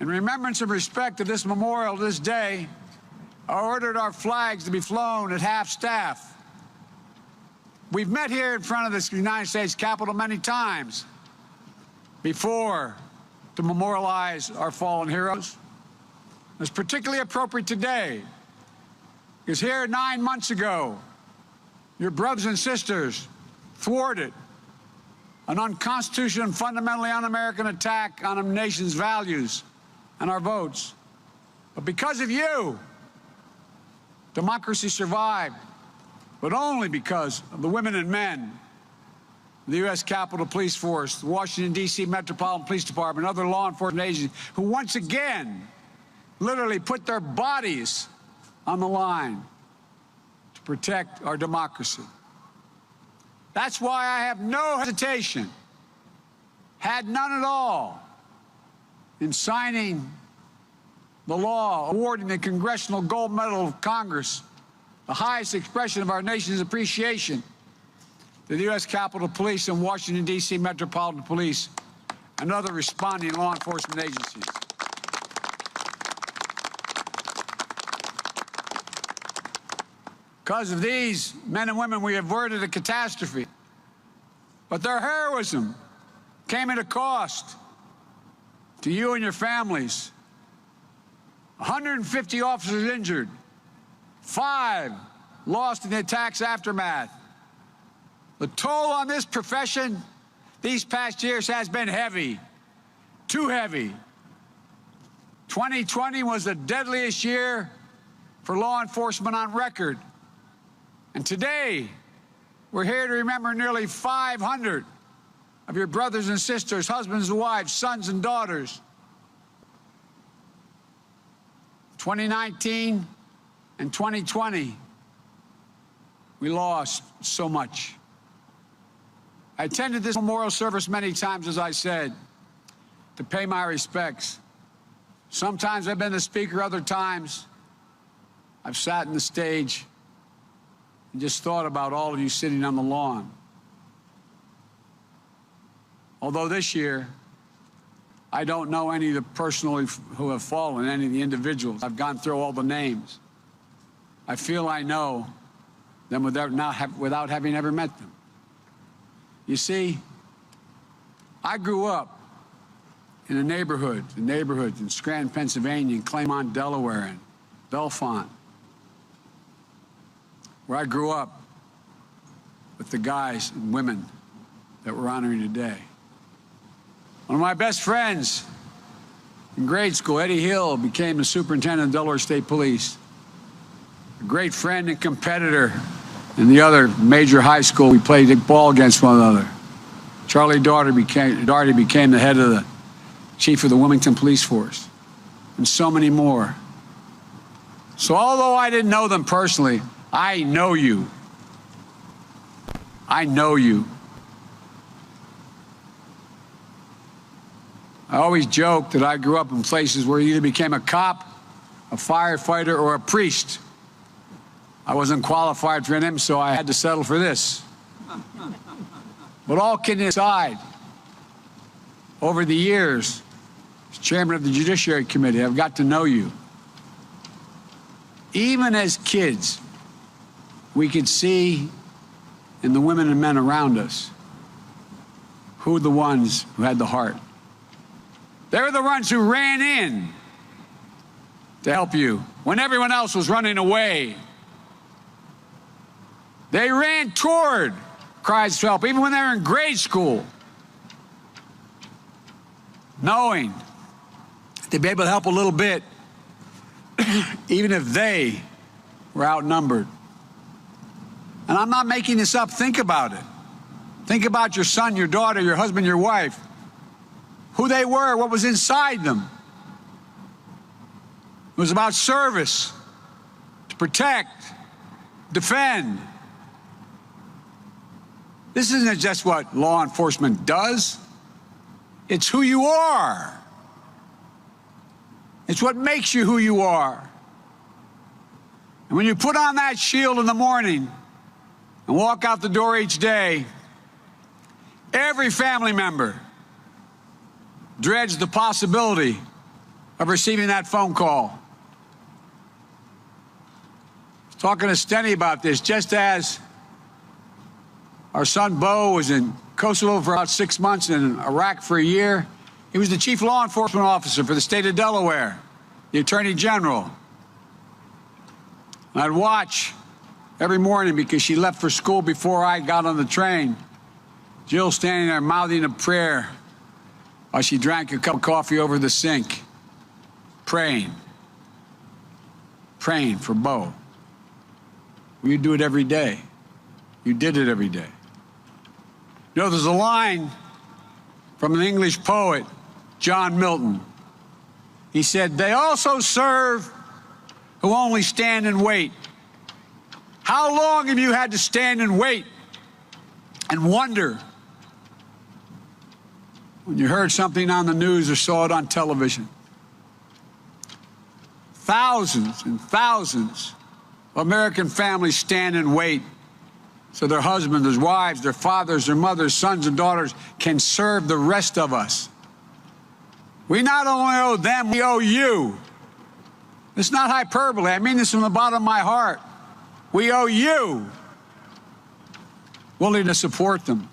In remembrance and respect to this memorial this day, I ordered our flags to be flown at half-staff. We've met here in front of this United States Capitol many times before to memorialize our fallen heroes. It's particularly appropriate today because here 9 months ago, your brothers and sisters thwarted an unconstitutional and fundamentally un-American attack on our nation's values and our votes. But because of you, democracy survived, but only because of the women and men, the U.S. Capitol Police Force, the Washington, D.C. Metropolitan Police Department, and other law enforcement agencies who once again literally put their bodies on the line to protect our democracy. That's why I have no hesitation, had none at all, in signing the law awarding the Congressional Gold Medal of Congress, the highest expression of our nation's appreciation, to the U.S. Capitol Police and Washington, D.C. Metropolitan Police and other responding law enforcement agencies. Because of these men and women, we averted a catastrophe. But their heroism came at a cost to you and your families. 150 officers injured, 5 lost in the attack's aftermath. The toll on this profession these past years has been heavy, too heavy. 2020 was the deadliest year for law enforcement on record. And today, we're here to remember nearly 500 of your brothers and sisters, husbands and wives, sons and daughters. 2019 and 2020, we lost so much. I attended this memorial service many times, as I said, to pay my respects. Sometimes I've been the speaker, other times I've sat in the stage and just thought about all of you sitting on the lawn. Although this year, I don't know any of the personally who have fallen, any of the individuals. I've gone through all the names. I feel I know them without having ever met them. You see, I grew up in neighborhoods in Scranton, Pennsylvania, and Claymont, Delaware, and Bellefonte, where I grew up with the guys and women that we're honoring today. One of my best friends in grade school, Eddie Hill, became the superintendent of Delaware State Police. A great friend and competitor in the other major high school. We played ball against one another. Charlie Daugherty became the head of the chief of the Wilmington Police Force, and so many more. So although I didn't know them personally, I know you. I know you. I always joke that I grew up in places where you either became a cop, a firefighter, or a priest. I wasn't qualified for them, so I had to settle for this. But all kidding aside, over the years, as chairman of the Judiciary Committee, I've got to know you. Even as kids, we could see in the women and men around us who were the ones who had the heart. They were the ones who ran in to help you when everyone else was running away. They ran toward cries for help, even when they were in grade school, knowing they'd be able to help a little bit, even if they were outnumbered. And I'm not making this up. Think about it. Think about your son, your daughter, your husband, your wife, who they were, what was inside them. It was about service, to protect, defend. This isn't just what law enforcement does. It's who you are. It's what makes you who you are. And when you put on that shield in the morning and walk out the door each day, every family member dreads the possibility of receiving that phone call. I was talking to Steny about this, just as our son Bo was in Kosovo for about 6 months and in Iraq for a year. He was the chief law enforcement officer for the state of Delaware, the attorney general. And I'd watch every morning, because she left for school before I got on the train, Jill standing there mouthing a prayer while she drank a cup of coffee over the sink, praying for Bo. You do it every day. You did it every day. You know, there's a line from an English poet, John Milton. He said, "They also serve who only stand and wait." How long have you had to stand and wait and wonder when you heard something on the news or saw it on television? Thousands and thousands of American families stand and wait so their husbands, their wives, their fathers, their mothers, sons and daughters can serve the rest of us. We not only owe them, we owe you. It's not hyperbole. I mean this from the bottom of my heart. We owe you. Willing to support them.